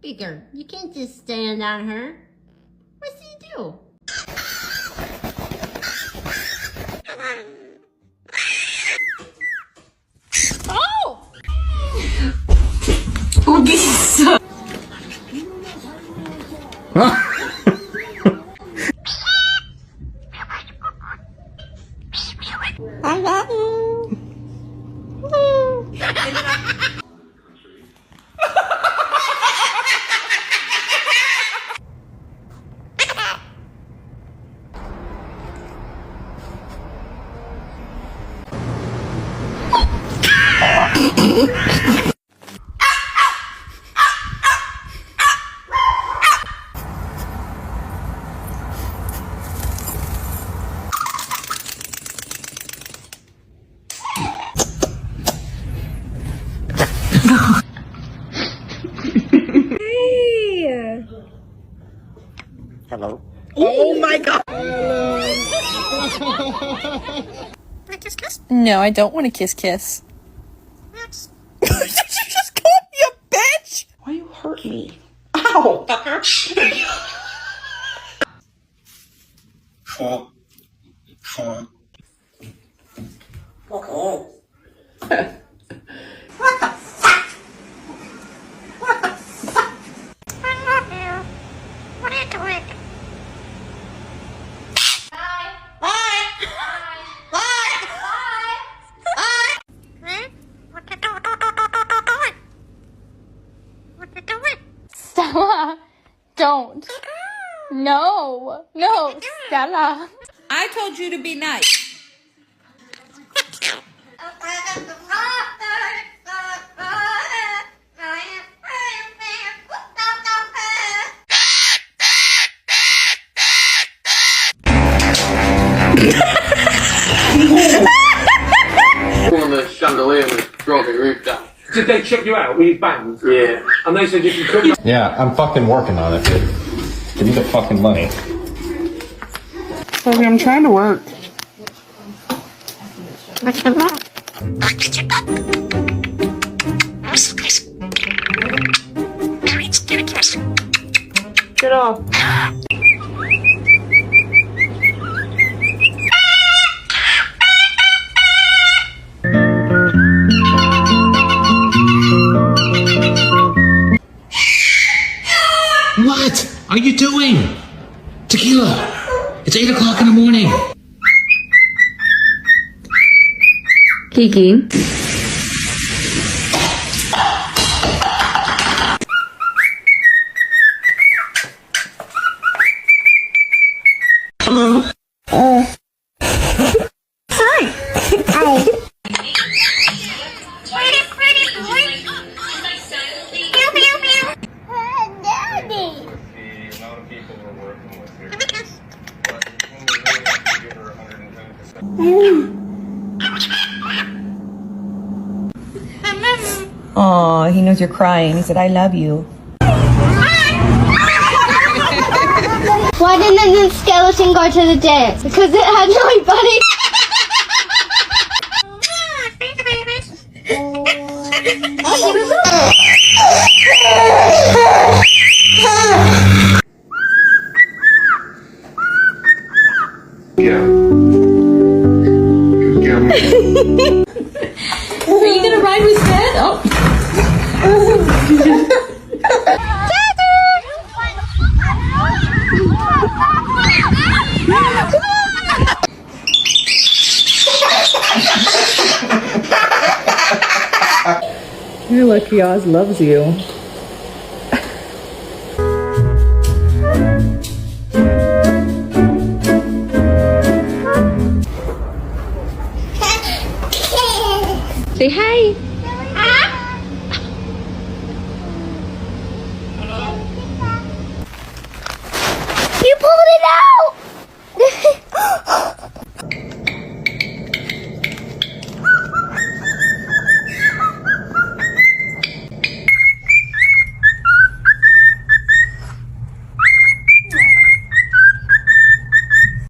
Bigger, you can't just stand on her. What's he do? Oh! Oh, this is so... I love you. Hey! Hello? Oh my god! Kiss, kiss. No, I don't want to kiss. Yes. Did you just call me a bitch? Why you hurt me? Ow! I love you. What are you doing? Bye. Bye. Bye. Bye. Bye. Bye. What you doing? What you doing? Stella, don't. No, no, Stella. I told you to be nice. On the chandelier was dropping roof down. Did they check you out? Were you banged? Yeah. And they said if you couldn't... Yeah, I'm fucking working on it, dude. Give me the fucking money. Baby, I'm trying to work. What's the wrong? Get off. What are you doing? Tequila! It's 8 o'clock in the morning. Kiki. Hello. Hi. Hi. Pretty boy. Meow, meow, meow. Daddy. The amount of people we're working with here. Give me a kiss. But when we really have to give her 110%. Aw, he knows you're crying. He said, I love you. Why didn't the skeleton go to the dance? Because it had nobody. Yeah. Are you gonna ride with Dad? Oh. You're lucky Oz loves you. Say hi.